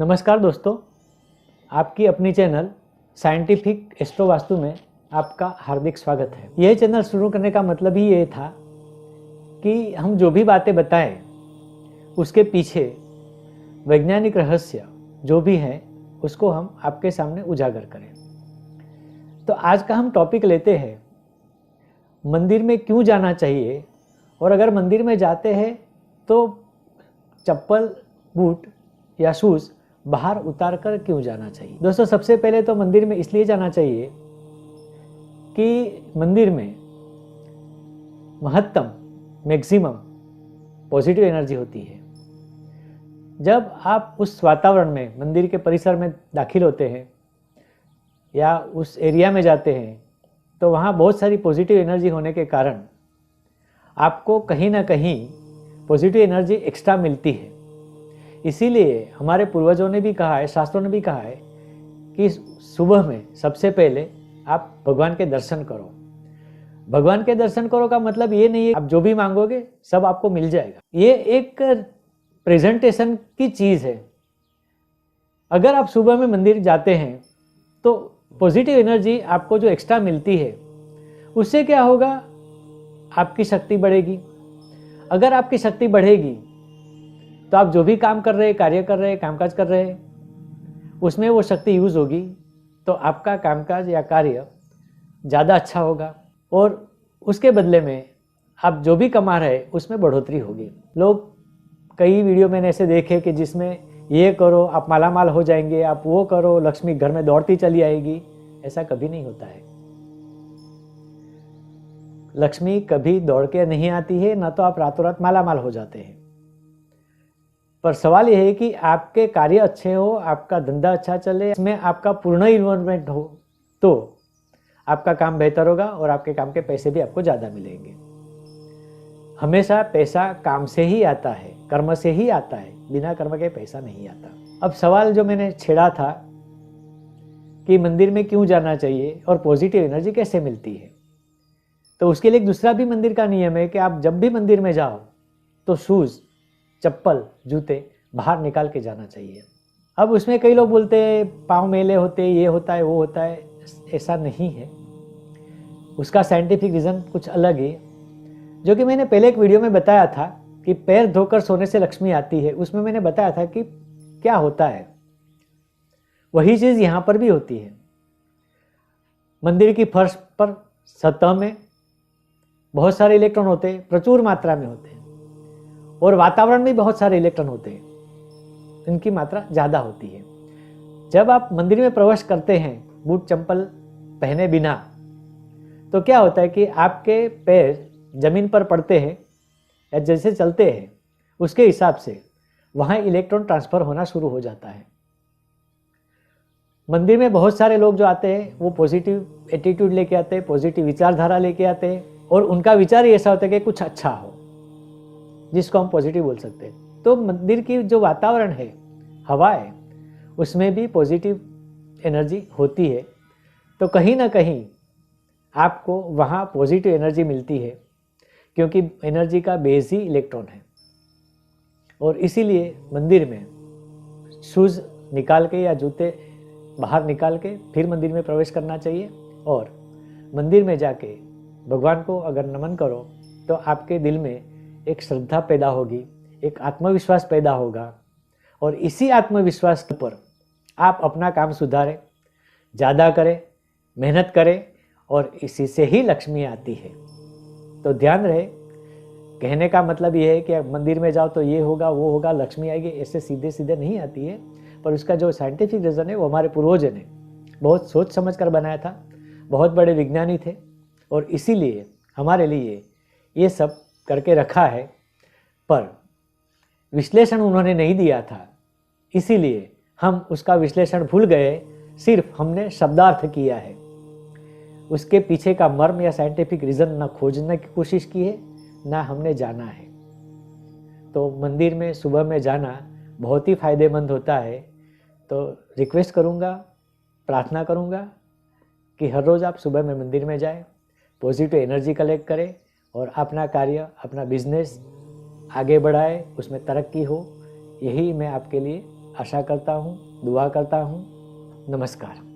नमस्कार दोस्तों, आपकी अपनी चैनल साइंटिफिक एस्ट्रो वास्तु में आपका हार्दिक स्वागत है। यह चैनल शुरू करने का मतलब ही ये था कि हम जो भी बातें बताएं उसके पीछे वैज्ञानिक रहस्य जो भी है उसको हम आपके सामने उजागर करें। तो आज का हम टॉपिक लेते हैं मंदिर में क्यों जाना चाहिए, और अगर मंदिर में जाते हैं तो चप्पल, बूट या शूज़ बाहर उतार कर क्यों जाना चाहिए। दोस्तों, सबसे पहले तो मंदिर में इसलिए जाना चाहिए कि मंदिर में महत्तम मैक्सिमम पॉजिटिव एनर्जी होती है। जब आप उस वातावरण में, मंदिर के परिसर में दाखिल होते हैं या उस एरिया में जाते हैं तो वहाँ बहुत सारी पॉजिटिव एनर्जी होने के कारण आपको कहीं ना कहीं पॉजिटिव एनर्जी एक्स्ट्रा मिलती है। इसीलिए हमारे पूर्वजों ने भी कहा है, शास्त्रों ने भी कहा है कि सुबह में सबसे पहले आप भगवान के दर्शन करो। भगवान के दर्शन करो का मतलब ये नहीं है आप जो भी मांगोगे सब आपको मिल जाएगा। ये एक प्रेजेंटेशन की चीज़ है। अगर आप सुबह में मंदिर जाते हैं तो पॉजिटिव एनर्जी आपको जो एक्स्ट्रा मिलती है उससे क्या होगा, आपकी शक्ति बढ़ेगी। अगर आपकी शक्ति बढ़ेगी तो आप जो भी काम कर रहे हैं, कार्य कर रहे हैं, कामकाज कर रहे हैं, उसमें वो शक्ति यूज़ होगी तो आपका कामकाज या कार्य ज़्यादा अच्छा होगा और उसके बदले में आप जो भी कमा रहे हैं उसमें बढ़ोतरी होगी। लोग कई वीडियो मैंने ऐसे देखे कि जिसमें ये करो आप माला माल हो जाएंगे, आप वो करो लक्ष्मी घर में दौड़ती चली आएगी। ऐसा कभी नहीं होता है। लक्ष्मी कभी दौड़ के नहीं आती है, ना तो आप रातों रात माला माल हो जाते हैं। पर सवाल यह है कि आपके कार्य अच्छे हो, आपका धंधा अच्छा चले, इसमें आपका पूर्ण इन्वॉल्वमेंट हो तो आपका काम बेहतर होगा और आपके काम के पैसे भी आपको ज़्यादा मिलेंगे। हमेशा पैसा काम से ही आता है, कर्म से ही आता है, बिना कर्म के पैसा नहीं आता। अब सवाल जो मैंने छेड़ा था कि मंदिर में क्यों जाना चाहिए और पॉजिटिव एनर्जी कैसे मिलती है, तो उसके लिए एक दूसरा भी मंदिर का नियम है कि आप जब भी मंदिर में जाओ तो शूज़, चप्पल, जूते बाहर निकाल के जाना चाहिए। अब उसमें कई लोग बोलते हैं पाँव मेले होते, ये होता है, वो होता है। ऐसा नहीं है। उसका साइंटिफिक रीज़न कुछ अलग है, जो कि मैंने पहले एक वीडियो में बताया था कि पैर धोकर सोने से लक्ष्मी आती है। उसमें मैंने बताया था कि क्या होता है। वही चीज़ यहाँ पर भी होती है। मंदिर की फर्श पर सतह में बहुत सारे इलेक्ट्रॉन होते हैं, प्रचुर मात्रा में होते हैं, और वातावरण में बहुत सारे इलेक्ट्रॉन होते हैं, इनकी मात्रा ज़्यादा होती है। जब आप मंदिर में प्रवेश करते हैं बूट चप्पल पहने बिना, तो क्या होता है कि आपके पैर जमीन पर पड़ते हैं या जैसे चलते हैं उसके हिसाब से वहाँ इलेक्ट्रॉन ट्रांसफ़र होना शुरू हो जाता है। मंदिर में बहुत सारे लोग जो आते हैं वो पॉजिटिव एटीट्यूड लेके आते हैं, पॉजिटिव विचारधारा लेके आते हैं, और उनका विचार ही ऐसा होता है कि कुछ अच्छा हो, जिसको हम पॉजिटिव बोल सकते हैं। तो मंदिर की जो वातावरण है, हवा है, उसमें भी पॉजिटिव एनर्जी होती है। तो कहीं ना कहीं आपको वहाँ पॉजिटिव एनर्जी मिलती है, क्योंकि एनर्जी का बेस ही इलेक्ट्रॉन है। और इसीलिए मंदिर में शूज़ निकाल के या जूते बाहर निकाल के फिर मंदिर में प्रवेश करना चाहिए। और मंदिर में जाके भगवान को अगर नमन करो तो आपके दिल में एक श्रद्धा पैदा होगी, एक आत्मविश्वास पैदा होगा, और इसी आत्मविश्वास पर आप अपना काम सुधारें, ज़्यादा करें, मेहनत करें, और इसी से ही लक्ष्मी आती है। तो ध्यान रहे, कहने का मतलब ये है कि मंदिर में जाओ तो ये होगा, वो होगा, लक्ष्मी आएगी, ऐसे सीधे सीधे नहीं आती है। पर उसका जो साइंटिफिक रीज़न है वो हमारे पूर्वजों ने बहुत सोच समझ कर बनाया था, बहुत बड़े विज्ञानी थे, और इसीलिए हमारे लिए ये सब करके रखा है। पर विश्लेषण उन्होंने नहीं दिया था, इसीलिए हम उसका विश्लेषण भूल गए। सिर्फ हमने शब्दार्थ किया है, उसके पीछे का मर्म या साइंटिफिक रीज़न ना खोजने की कोशिश की है, ना हमने जाना है। तो मंदिर में सुबह में जाना बहुत ही फायदेमंद होता है। तो रिक्वेस्ट करूँगा, प्रार्थना करूँगा कि हर रोज़ आप सुबह में मंदिर में जाएं, पॉजिटिव एनर्जी कलेक्ट करें और अपना कार्य, अपना बिजनेस आगे बढ़ाए, उसमें तरक्की हो। यही मैं आपके लिए आशा करता हूँ, दुआ करता हूँ। नमस्कार।